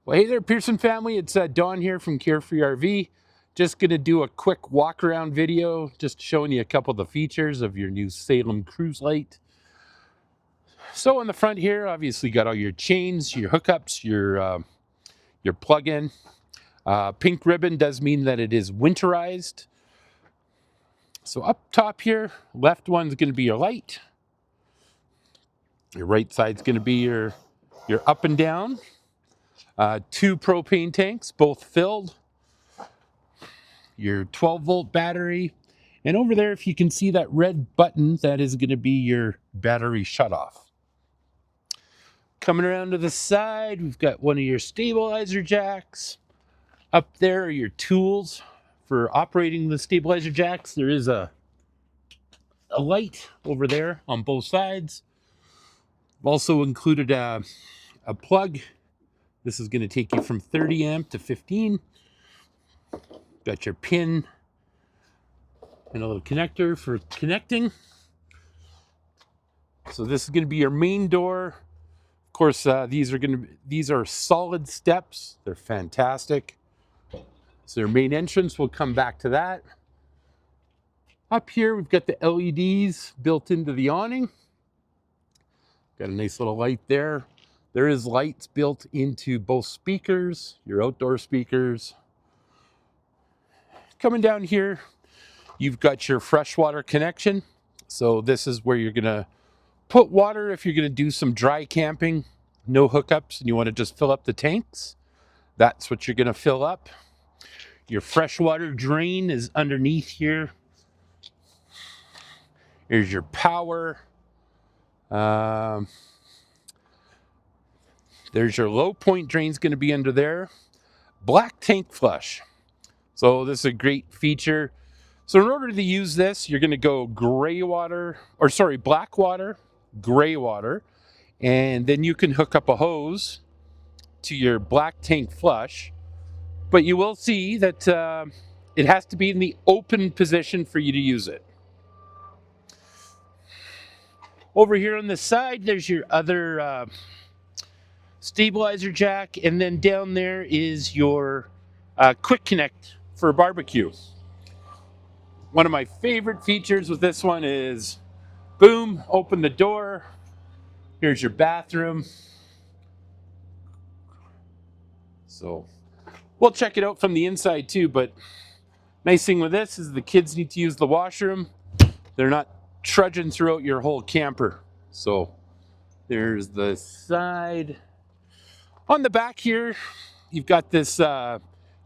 Well, hey there, Pearson family. It's Don here from Carefree RV. Just going to do a quick walk around video, just showing you a couple of the features of your new Salem Cruise Light. So on the front here, obviously got all your chains, your hookups, your plug-in. Pink ribbon does mean that it is winterized. So up top here, left one's going to be your light. Your right side's going to be your up and down. Two propane tanks, both filled. Your 12-volt battery. And over there, if you can see that red button, that is going to be your battery shutoff. Coming around to the side, we've got one of your stabilizer jacks. Up there are your tools for operating the stabilizer jacks. There is a light over there on both sides. I've also included a plug. This is going to take you from 30 amp to 15. Got your pin and a little connector for connecting. So this is going to be your main door. Of course, these are solid steps. They're fantastic. So their main entrance, we'll come back to that. Up here, we've got the LEDs built into the awning. Got a nice little light there. There is lights built into both speakers, your outdoor speakers. Coming down here, you've got your freshwater connection. So this is where you're gonna put water if you're gonna do some dry camping, no hookups, and you wanna just fill up the tanks. That's what you're gonna fill up. Your freshwater drain is underneath here. Here's your power. There's your low point drain's going to be under there. Black tank flush. So this is a great feature. So in order to use this, you're going to go black water, gray water, and then you can hook up a hose to your black tank flush. But you will see that it has to be in the open position for you to use it. Over here on the side, there's your other stabilizer jack, and then down there is your quick connect for a barbecue. One of my favorite features with this one is, boom, open the door. Here's your bathroom. So we'll check it out from the inside too, but nice thing with this is the kids need to use the washroom. They're not trudging throughout your whole camper. So there's the side. On the back here, you've got this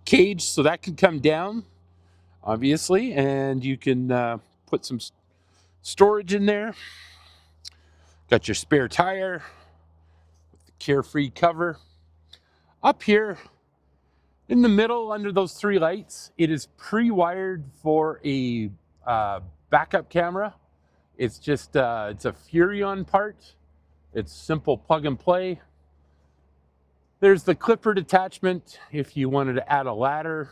cage, so that can come down, obviously, and you can put some storage in there. Got your spare tire with the Carefree cover. Up here in the middle, under those three lights, it is pre-wired for a backup camera. It's just it's a Furrion part. It's simple plug and play. There's the clipper attachment if you wanted to add a ladder.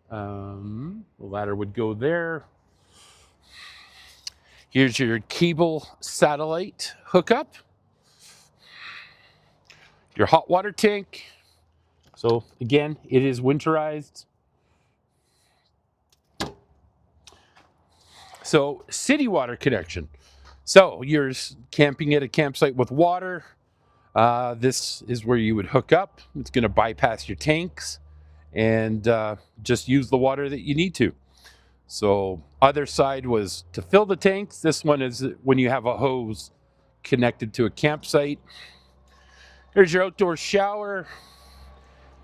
The ladder would go there. Here's your cable satellite hookup. Your hot water tank. So again, it is winterized. So city water connection. So you're camping at a campsite with water. This is where you would hook up. It's going to bypass your tanks and just use the water that you need to. So other side was to fill the tanks. This one is when you have a hose connected to a campsite. There's your outdoor shower.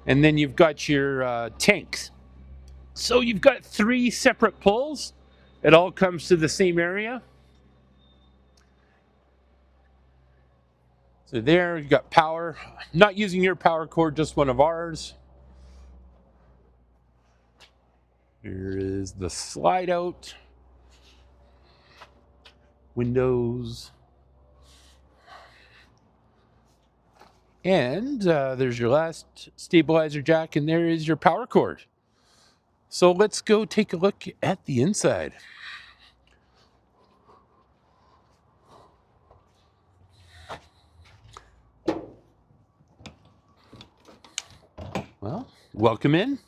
And then you've got your tanks. So you've got three separate pulls. It all comes to the same area. So there you've got power. Not using your power cord, just one of ours. Here is the slide out. Windows. And there's your last stabilizer jack, and there is your power cord. So let's go take a look at the inside. Well, welcome in.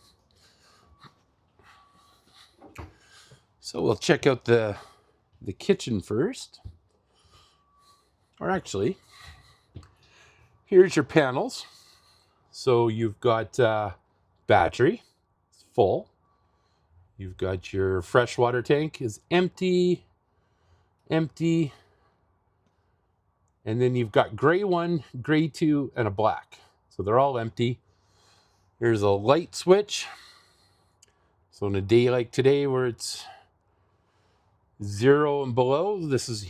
So we'll check out the kitchen first. Or actually, here's your panels. So you've got battery, it's full. You've got your freshwater tank is empty. And then you've got gray 1, gray 2, and a black. So they're all empty. There's a light switch. So on a day like today where it's 0 and below,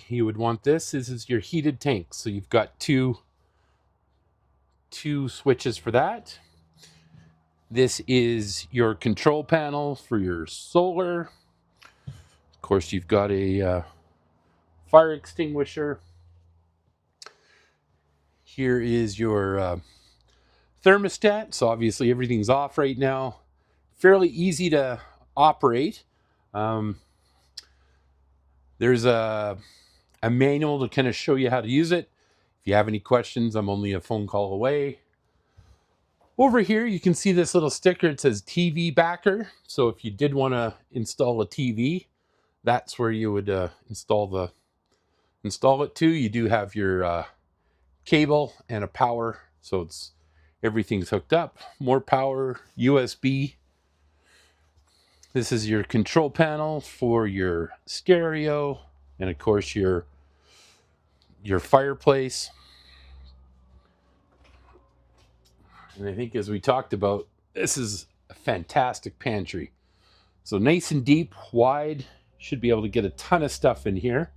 you would want this. This is your heated tank. So you've got two switches for that. This is your control panel for your solar. Of course, you've got a fire extinguisher. Here is your thermostat. So obviously everything's off right now. Fairly easy to operate. There's a manual to kind of show you how to use it. If you have any questions, I'm only a phone call away. Over here, you can see this little sticker. It says TV backer. So if you did want to install a TV, that's where you would install it to. You do have your cable and a power. So everything's hooked up. More power, USB. This is your control panel for your stereo, and of course your fireplace. And I think as we talked about, this is a fantastic pantry. So nice and deep, wide, should be able to get a ton of stuff in here.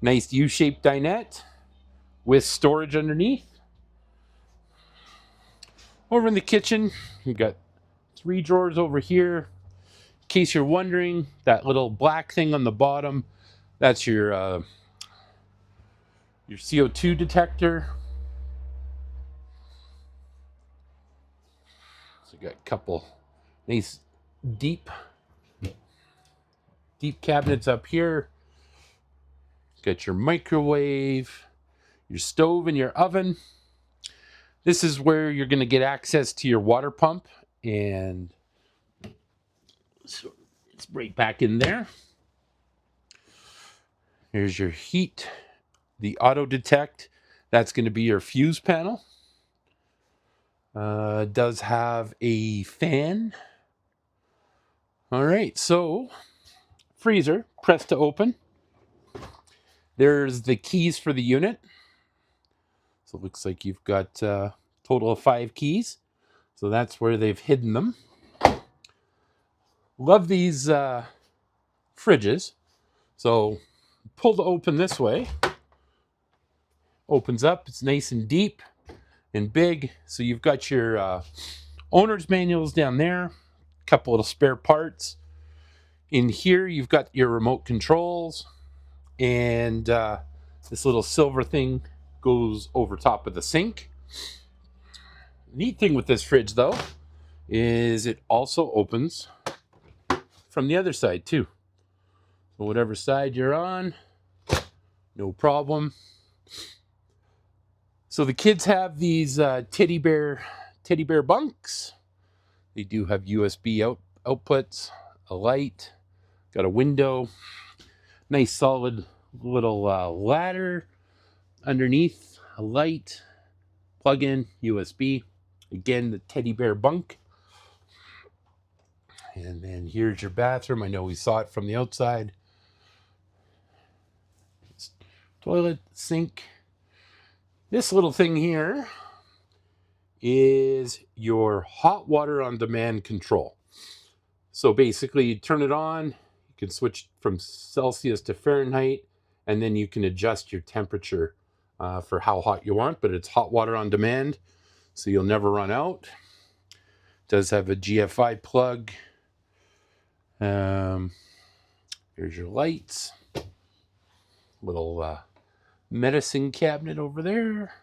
Nice U-shaped dinette with storage underneath. Over in the kitchen, you've got 3 drawers over here. In case you're wondering, that little black thing on the bottom, that's your CO2 detector. So you got a couple nice deep cabinets up here. Got your microwave, your stove, and your oven. This is where you're going to get access to your water pump, and so it's right back in there. Here's your heat, the auto detect. That's going to be your fuse panel. It does have a fan. All right, so freezer, press to open. There's the keys for the unit. So it looks like you've got a total of 5 keys. So that's where they've hidden them. Love these fridges. So pull to open this way. Opens up. It's nice and deep and big. So you've got your owner's manuals down there. A couple little spare parts. In here you've got your remote controls. And this little silver thing goes over top of the sink. Neat thing with this fridge though is it also opens from the other side too. So whatever side you're on, no problem. So the kids have these teddy bear bunks. They do have USB outputs, a light, got a window, nice solid little ladder underneath, a light, plug in, USB. Again, the teddy bear bunk. And then here's your bathroom. I know we saw it from the outside. Toilet, sink. This little thing here is your hot water on demand control. So basically you turn it on, you can switch from Celsius to Fahrenheit, and then you can adjust your temperature for how hot you want, but it's hot water on demand, so you'll never run out. It does have a GFI plug. Here's your lights. Little medicine cabinet over there.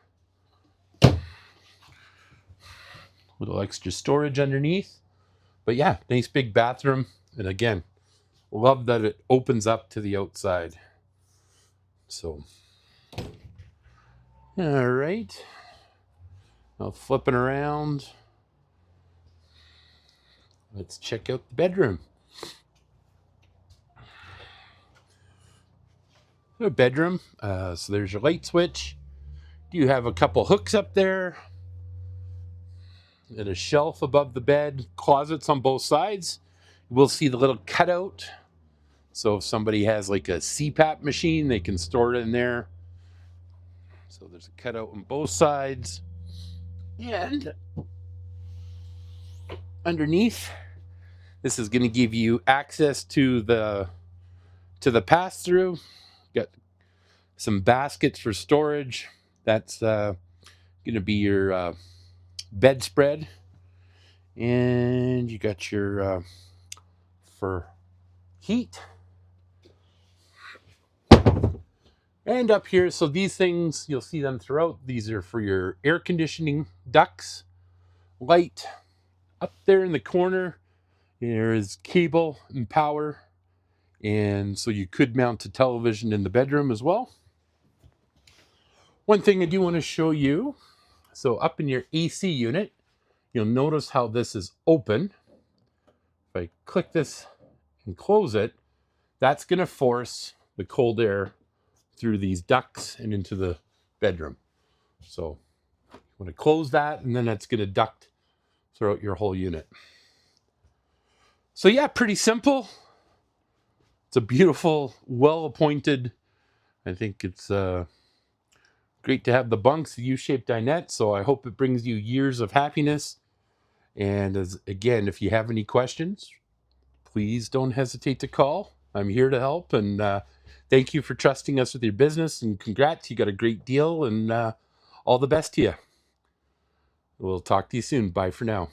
Little extra storage underneath. But yeah, nice big bathroom. And again, love that it opens up to the outside. So, all right. Flipping around. Let's check out the bedroom. The bedroom. So there's your light switch. You have a couple hooks up there. And a shelf above the bed. Closets on both sides. We'll see the little cutout. So if somebody has like a CPAP machine, they can store it in there. So there's a cutout on both sides. And underneath, this is going to give you access to the pass-through. Got some baskets for storage. That's going to be your bedspread. And you got your for heat. And up here, so these things, you'll see them throughout. These are for your air conditioning ducts. Light. Up there in the corner, there is cable and power. And so you could mount a television in the bedroom as well. One thing I do want to show you. So up in your AC unit, you'll notice how this is open. If I click this and close it, that's going to force the cold air through these ducts and into the bedroom. So you want to close that, and then that's going to duct throughout your whole unit. So yeah, pretty simple. It's a beautiful, well-appointed. I think it's great to have the bunks, the U-shaped dinette. So I hope it brings you years of happiness. And again, if you have any questions, please don't hesitate to call. I'm here to help. And thank you for trusting us with your business. And congrats, you got a great deal. And all the best to you. We'll talk to you soon. Bye for now.